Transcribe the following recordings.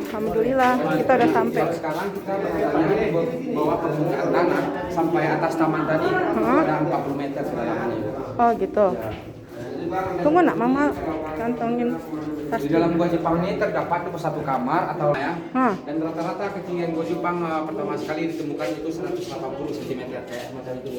Alhamdulillah kita udah sampai. Sekarang kita beradanya bawa permukaan tanah sampai atas taman tadi itu ada 40 meter kedalamannya. Oh gitu. Ya. Tunggu nak, mama kantongin tas. Di dalam gua Jepang ini terdapat satu kamar atau ya. Dan rata-rata ketinggian gua Jepang pertama sekali ditemukan itu 180 cm kayak semacam itu.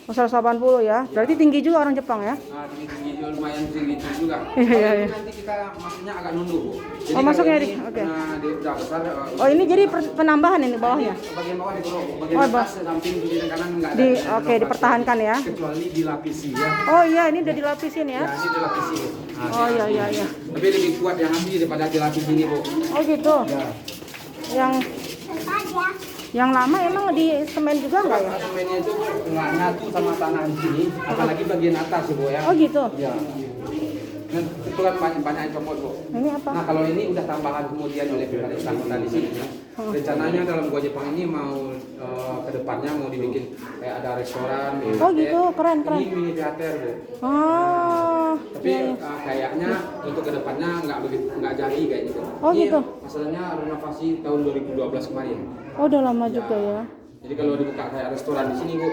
Oh, 180 ya. Berarti tinggi juga orang Jepang ya? Nah, tinggi juga lumayan tinggi juga. Iya. Nanti kita masuknya agak nunduk. Jadi Oh, masuknya ini, oke. dia udah besar. Oh, ini jadi penambahan ini bawahnya. Bagian bawah digorok, bagian Oh, atas samping kiri dan kanan enggak ada. Oke, dipertahankan ya. Kecuali dilapisi ya. Oh iya, ini udah dilapisin ya. Ya, ini dilapisi. Nah, Oh iya. Tapi lebih kuat yang asli daripada dilapis ini, Bu. Oh gitu. Ya. Yang lama emang di semen juga enggak ya? Semennya itu nggak nyatu sama tanah di sini, apalagi bagian atas, Bu ya. Oh gitu. Ya. Dan itu kan banyak yang copot, Bu. Ini apa? Nah, kalau ini udah tambahan kemudian oleh pemerintah kota di sini. Rencananya dalam gua Jepang ini mau ke depannya mau dibikin kayak ada restoran. Oh gitu, keren. Ini mini teater, Bu. Oh. Tapi kayaknya untuk ke depannya nggak jadi kayak gitu. Oh Ini gitu. masalahnya renovasi tahun 2012 kemarin. Oh udah lama juga ya. Jadi kalau dibuka kayak restoran di sini, Bu,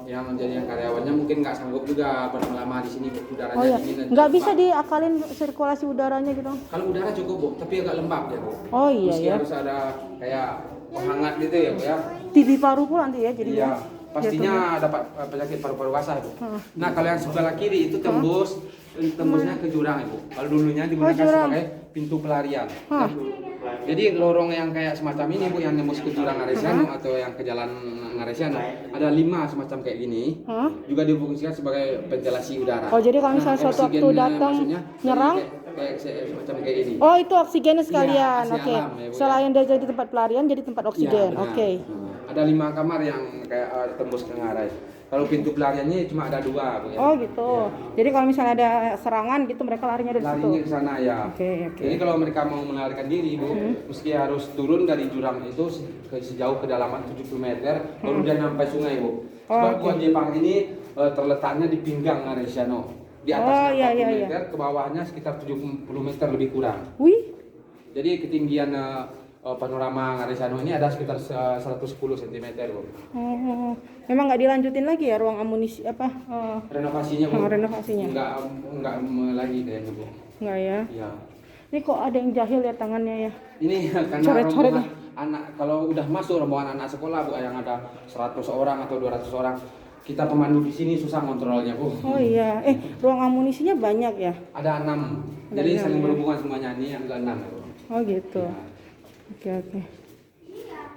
yang menjadi karyawannya mungkin nggak sanggup juga berlama di sini, Bu. Udaranya Oh iya. dingin dan Nggak bisa cepat. diakalin sirkulasi udaranya gitu? Kalau udara cukup, Bu, tapi agak lembab ya, Bu. Oh iya Meski ya. harus ada kayak penghangat gitu ya, Bu ya. TB paru pula nanti ya jadi. Iya, pastinya dapat penyakit paru-paru basah, Bu. Nah, kalau yang sebelah kiri itu tembusnya ke jurang, Bu. Kalau dulunya digunakan jurang. sebagai pintu pelarian. Jadi lorong yang kayak semacam ini, Bu, yang nembus ke jurang Aresiano atau yang ke jalan Aresiano, ada 5 semacam kayak gini. Juga difungsikan sebagai ventilasi udara. Oh jadi kalau misalnya suatu waktu oksigennya datang maksudnya nyerang. kayak semacam kayak ini. Oh itu oksigennya sekalian. Iya, Oke. alam ya, Bu, ya. Selain dari jadi tempat pelarian jadi tempat oksigen. Iya, benar. Oke. Ada 5 kamar yang kayak tembus ke ngarai. Kalau pintu pelariannya cuma ada 2, Bu, ya. Oh gitu. Jadi kalau misalnya ada serangan gitu mereka larinya dari situ. Larinya ke sana ya. Oke. Jadi kalau mereka mau melarikan diri, Bu, mesti harus turun dari jurang itu sejauh kedalaman 70 meter, baru dia sampai sungai, Bu. Sebab gua Jepang ini terletaknya di pinggang Aresiano. Di atasnya 40 meter, ke bawahnya sekitar 70 meter lebih kurang. Wih. Jadi ketinggian panorama Aresiano ini ada sekitar 110 cm, Bu. Oh, memang nggak dilanjutin lagi ya ruang amunisi apa? Renovasinya, Bu. Renovasinya. Enggak lagi kayaknya, Bu. Nggak ya? Iya. Ini kok ada yang jahil ya tangannya ya? Ini karena Coret-coret rombongan anak, kalau udah masuk rombongan anak sekolah, Bu, yang ada 100 orang atau 200 orang, kita pemandu di sini susah kontrolnya, Bu. Oh iya, ruang amunisinya banyak ya? Ada 6, Ada jadi 6, saling ya. berhubungan semuanya, ini yang ke-6. Oh gitu. Ya. Oke.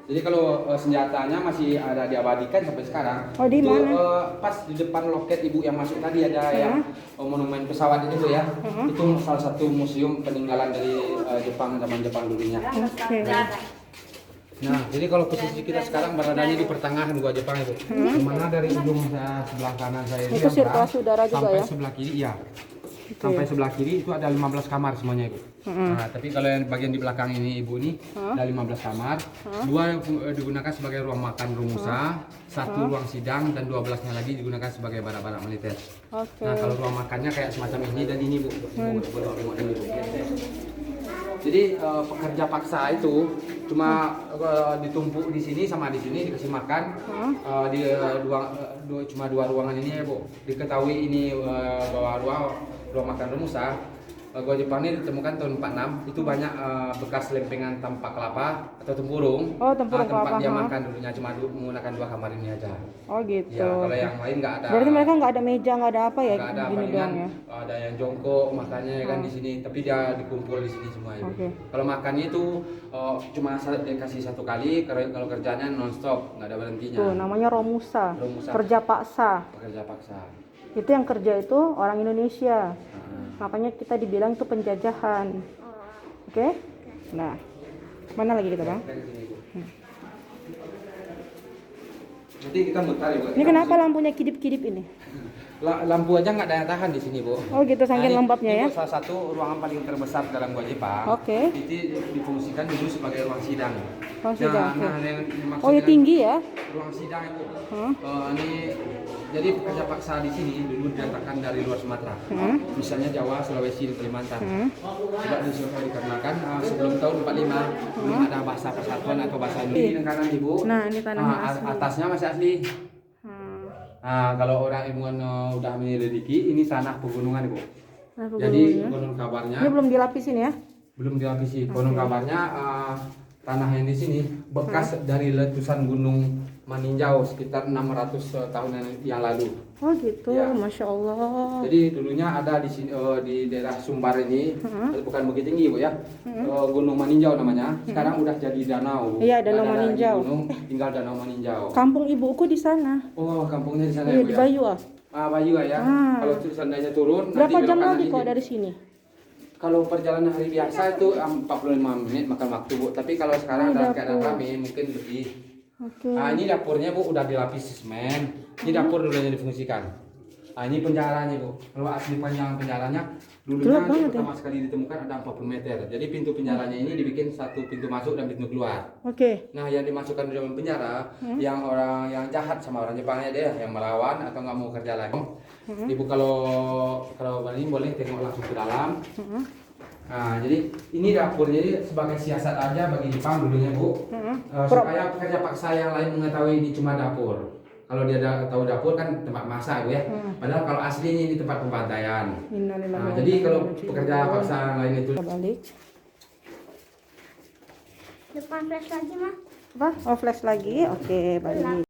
Jadi kalau senjatanya masih ada diabadikan sampai sekarang. Oh, di itu, mana? pas di depan loket Ibu yang masuk tadi ada yang monumen pesawat itu, Bu, ya. Itu salah satu museum peninggalan dari Jepang, zaman Jepang dulunya. Oke. Nah, jadi kalau posisi kita sekarang beradanya di pertengahan gua Jepang itu. Dimana dari ujung sebelah kanan saya ini Itu yang sirkulasi udara juga sampai ya? sebelah kiri, ya. Sampai sebelah kiri itu ada 15 kamar semuanya, Ibu. Nah, tapi kalau yang bagian di belakang ini, Ibu, ini ada 15 kamar. 2 digunakan sebagai ruang makan Romusa, 1 ruang sidang, dan 12-nya lagi digunakan sebagai barak-barak militer. Oke. Nah, kalau ruang makannya kayak semacam ini dan ini, Bu. Boleh tengok ini, Bu. Jadi pekerja paksa itu cuma ditumpuk di sini sama di sini dikasih makan. Cuma 2 ruangan ini ya, Bu. Diketahui ini bahwa ruang makan Romusa gua Jepang ini ditemukan tahun 46. Itu banyak bekas lempengan tanpa kelapa atau tempurung. Oh, tempurung tempat kelapa, dia makan dulunya, cuma menggunakan 2 kamar ini aja. Oh gitu. Ya, kalau yang lain nggak ada. Berarti mereka nggak ada meja, nggak ada apa ya? Nggak ada, Gini palingan doang ya? ada yang jongkok makannya ya kan di sini, tapi dia dikumpul di sini semua itu. Kalau makannya itu cuma dikasih 1 kali, kalau kerjanya nonstop, nggak ada berhentinya. Tuh namanya Romusa. Romusa. Kerja paksa. Pekerja paksa. Itu yang kerja itu orang Indonesia. Makanya kita dibilang itu penjajahan. Oke? Nah, mana lagi kita, Bang? Dari sini, Bu. Nanti kita mutar ya, Bu. Ini kenapa lampunya kidip-kidip ini? lampu aja nggak daya tahan di sini, Bu. Oh gitu, saking Ini- lembabnya ini ya. salah satu ruangan paling terbesar dalam Gua Jepang. Oke. Itu difungsikan dulu sebagai ruang sidang. Ruang sidang, oke. Yang dimaksud Oh ya dengan tinggi ya. ruang sidang itu. Hah? Ini jadi pekerja paksa di sini dulu didatangkan dari luar Sumatera. Hmm. Misalnya Jawa, Sulawesi, dan Kalimantan. Hmm. Tidak disuruh dikarenakan sebelum tahun 45 belum ada bahasa persatuan atau bahasa ini dan kanan Ibu. Nah, ini tanahnya asli. Atasnya masih asli. Hmm. Nah, kalau orang ilmuwan udah menyelidiki, ini tanah pegunungan Ibu. Nah, Jadi pegunungannya. konon kabarnya Ini belum dilapisin ya. belum dilapisi. Konon kabarnya tanah yang di sini bekas dari letusan gunung Maninjau sekitar 600 tahun yang lalu. Oh gitu, Ya. Masya Allah. Jadi dulunya ada di sini di daerah Sumbar ini, bukan Bukit Tinggi Bu ya, Gunung Maninjau namanya. Sekarang udah jadi danau. Iya, Danau Nggak ada lagi Maninjau. Gunung, tinggal Danau Maninjau. Kampung ibuku di sana. Oh, kampungnya di sana Iya, ya Bu di ya? Bayu ah. Bayu ya. Ah. Kalau seandainya turun, Berapa nanti jam belok kanan lagi ini. kok dari sini? Kalau perjalanan hari biasa itu 45 menit makan waktu Bu. Tapi kalau sekarang dalam keadaan rame mungkin lebih. Oke. Nah, ini dapurnya Bu udah dilapis semen. Ini dapur dulunya difungsikan. Nah, ini penjaranya Bu. Kalau asli panjang penjaranya dulunya Gelap itu banget ya. pertama sekali ditemukan ada 40 meter. Jadi pintu penjaranya ini dibikin satu pintu masuk dan pintu keluar. Oke. Nah, yang dimasukkan di dalam penjara yang orang yang jahat sama orang Jepangnya dia yang melawan atau nggak mau kerja lagi. Ibu kalau ini boleh tengok langsung ke dalam. Nah, jadi ini dapurnya ini sebagai siasat aja bagi Jepang dulunya Bu, supaya pekerja paksa yang lain mengetahui ini cuma dapur. Kalau dia tahu dapur kan tempat masak Bu ya. Padahal kalau aslinya ini tempat pembantaian. Innalillahi Nah, wa jadi inna kalau ilaihi pekerja raji'un. paksa yang lain itu Kita balik. Depan flash lagi mah. Apa? Oh, flash lagi. Oke, balik.